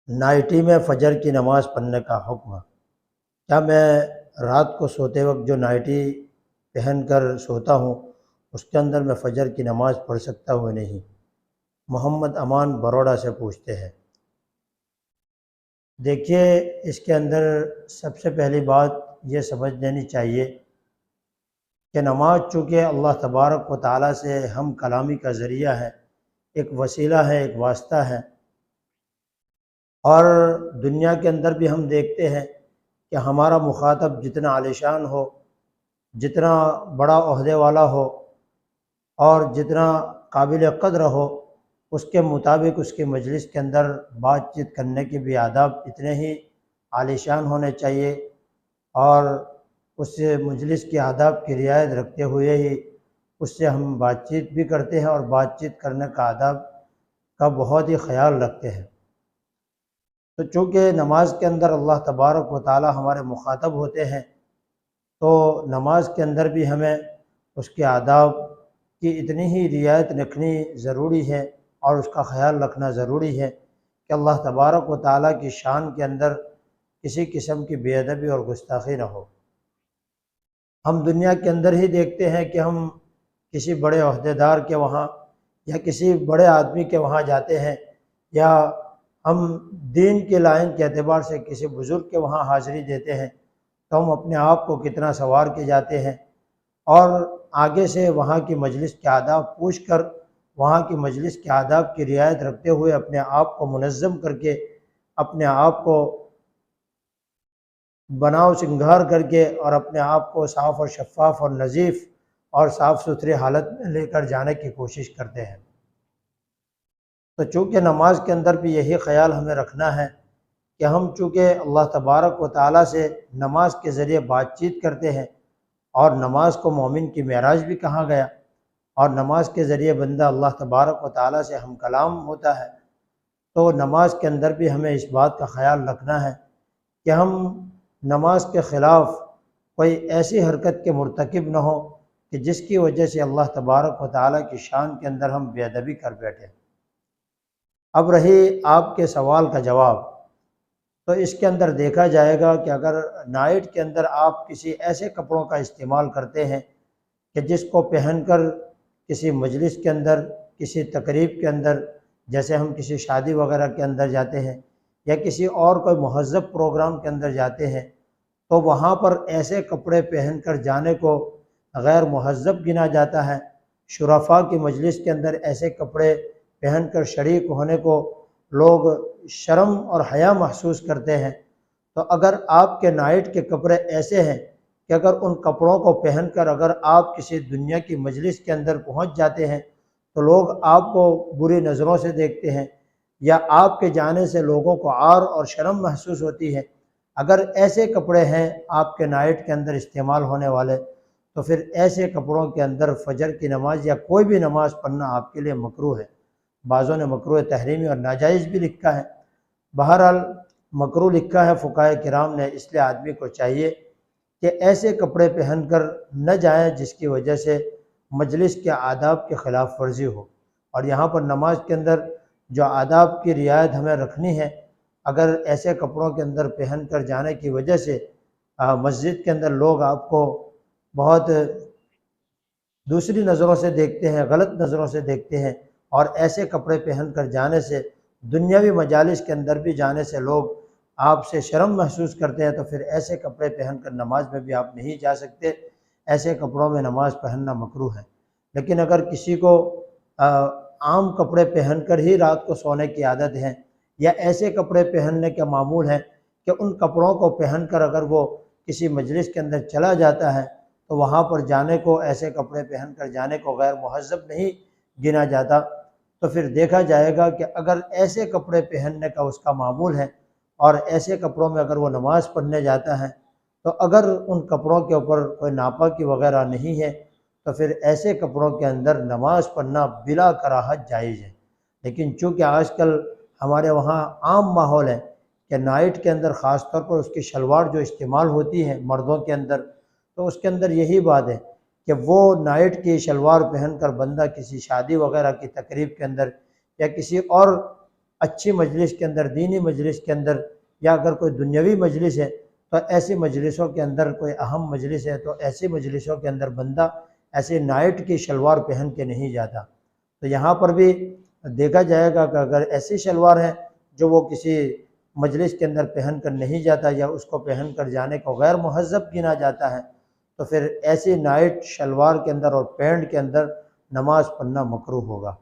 Ninety میں فجر کی نماز پڑھنے کا حکم۔ کیا میں رات کو سوتے وقت جو نائٹی پہن کر سوتا ہوں اس کے اندر میں فجر کی نماز پڑھ سکتا ہوں نہیں؟ محمد امان بروڑا سے پوچھتے ہیں۔ دیکھیے، اس کے اندر سب سے پہلی بات یہ سمجھ لینی چاہیے کہ نماز چونکہ اللہ تبارک و تعالیٰ سے ہم کلامی کا ذریعہ ہے، ایک وسیلہ ہے، ایک واسطہ ہے، اور دنیا کے اندر بھی ہم دیکھتے ہیں کہ ہمارا مخاطب جتنا عالیشان ہو، جتنا بڑا عہدے والا ہو اور جتنا قابل قدر ہو، اس کے مطابق اس کی مجلس کے اندر بات چیت کرنے کے بھی آداب اتنے ہی عالیشان ہونے چاہیے، اور اس مجلس کے آداب کی رعایت رکھتے ہوئے ہی اس سے ہم بات چیت بھی کرتے ہیں اور بات چیت کرنے کا آداب کا بہت ہی خیال رکھتے ہیں۔ تو چونکہ نماز کے اندر اللہ تبارک و تعالی ہمارے مخاطب ہوتے ہیں، تو نماز کے اندر بھی ہمیں اس کے آداب کی اتنی ہی رعایت رکھنی ضروری ہے اور اس کا خیال رکھنا ضروری ہے کہ اللہ تبارک و تعالیٰ کی شان کے اندر کسی قسم کی بے ادبی اور گستاخی نہ ہو۔ ہم دنیا کے اندر ہی دیکھتے ہیں کہ ہم کسی بڑے عہدیدار کے وہاں یا کسی بڑے آدمی کے وہاں جاتے ہیں، یا ہم دین کے لائن کے اعتبار سے کسی بزرگ کے وہاں حاضری دیتے ہیں، تو ہم اپنے آپ کو کتنا سنوار کے جاتے ہیں اور آگے سے وہاں کی مجلس کے آداب پوچھ کر، وہاں کی مجلس کے آداب کی رعایت رکھتے ہوئے اپنے آپ کو منظم کر کے، اپنے آپ کو بناؤ سنگھار کر کے اور اپنے آپ کو صاف اور شفاف اور نظیف اور صاف ستھری حالت میں لے کر جانے کی کوشش کرتے ہیں۔ تو چونکہ نماز کے اندر بھی یہی خیال ہمیں رکھنا ہے کہ ہم چونکہ اللہ تبارک و تعالیٰ سے نماز کے ذریعے بات چیت کرتے ہیں، اور نماز کو مومن کی معراج بھی کہا گیا، اور نماز کے ذریعے بندہ اللہ تبارک و تعالیٰ سے ہم کلام ہوتا ہے، تو نماز کے اندر بھی ہمیں اس بات کا خیال رکھنا ہے کہ ہم نماز کے خلاف کوئی ایسی حرکت کے مرتکب نہ ہو کہ جس کی وجہ سے اللہ تبارک و تعالیٰ کی شان کے اندر ہم بے ادبی کر بیٹھیں۔ اب رہی آپ کے سوال کا جواب، تو اس کے اندر دیکھا جائے گا کہ اگر نائٹ کے اندر آپ کسی ایسے کپڑوں کا استعمال کرتے ہیں کہ جس کو پہن کر کسی مجلس کے اندر، کسی تقریب کے اندر، جیسے ہم کسی شادی وغیرہ کے اندر جاتے ہیں یا کسی اور کوئی مہذب پروگرام کے اندر جاتے ہیں، تو وہاں پر ایسے کپڑے پہن کر جانے کو غیر مہذب گنا جاتا ہے۔ شرفاء کی مجلس کے اندر ایسے کپڑے پہن کر شریک ہونے کو لوگ شرم اور حیا محسوس کرتے ہیں۔ تو اگر آپ کے نائٹ کے کپڑے ایسے ہیں کہ اگر ان کپڑوں کو پہن کر اگر آپ کسی دنیا کی مجلس کے اندر پہنچ جاتے ہیں تو لوگ آپ کو بری نظروں سے دیکھتے ہیں، یا آپ کے جانے سے لوگوں کو عار اور شرم محسوس ہوتی ہے۔ اگر ایسے کپڑے ہیں آپ کے نائٹ کے اندر استعمال ہونے والے، تو پھر ایسے کپڑوں کے اندر فجر کی نماز یا کوئی بھی نماز پڑھنا آپ کے لیے مکروہ ہے۔ بعضوں نے مکروہ تحریمی اور ناجائز بھی لکھا ہے۔ بہرحال مکروہ لکھا ہے فقہائے کرام نے، اس لیے آدمی کو چاہیے کہ ایسے کپڑے پہن کر نہ جائیں جس کی وجہ سے مجلس کے آداب کے خلاف ورزی ہو۔ اور یہاں پر نماز کے اندر جو آداب کی رعایت ہمیں رکھنی ہے، اگر ایسے کپڑوں کے اندر پہن کر جانے کی وجہ سے مسجد کے اندر لوگ آپ کو بہت دوسری نظروں سے دیکھتے ہیں، غلط نظروں سے دیکھتے ہیں، اور ایسے کپڑے پہن کر جانے سے دنیاوی مجالس کے اندر بھی جانے سے لوگ آپ سے شرم محسوس کرتے ہیں، تو پھر ایسے کپڑے پہن کر نماز میں بھی آپ نہیں جا سکتے۔ ایسے کپڑوں میں نماز پڑھنا مکروہ ہے۔ لیکن اگر کسی کو عام کپڑے پہن کر ہی رات کو سونے کی عادت ہے، یا ایسے کپڑے پہننے کا معمول ہے کہ ان کپڑوں کو پہن کر اگر وہ کسی مجلس کے اندر چلا جاتا ہے تو وہاں پر جانے کو، ایسے کپڑے پہن کر جانے کو غیر مہذب نہیں گنا جاتا، تو پھر دیکھا جائے گا کہ اگر ایسے کپڑے پہننے کا اس کا معمول ہے اور ایسے کپڑوں میں اگر وہ نماز پڑھنے جاتا ہے، تو اگر ان کپڑوں کے اوپر کوئی ناپاکی وغیرہ نہیں ہے تو پھر ایسے کپڑوں کے اندر نماز پڑھنا بلا کراہت جائز ہے۔ لیکن چونکہ آج کل ہمارے وہاں عام ماحول ہے کہ نائٹ کے اندر خاص طور پر اس کی شلوار جو استعمال ہوتی ہے مردوں کے اندر، تو اس کے اندر یہی بات ہے کہ وہ نائٹ کی شلوار پہن کر بندہ کسی شادی وغیرہ کی تقریب کے اندر یا کسی اور اچھی مجلس کے اندر، دینی مجلس کے اندر، یا اگر کوئی دنیاوی مجلس ہے تو ایسی مجلسوں کے اندر، کوئی اہم مجلس ہے تو ایسی مجلسوں کے اندر بندہ ایسے نائٹ کی شلوار پہن کے نہیں جاتا۔ تو یہاں پر بھی دیکھا جائے گا کہ اگر ایسی شلوار ہے جو وہ کسی مجلس کے اندر پہن کر نہیں جاتا یا اس کو پہن کر جانے کو غیر مہذب گنا جاتا ہے، تو پھر ایسی نائٹ شلوار کے اندر اور پینٹ کے اندر نماز پڑھنا مکروہ ہوگا۔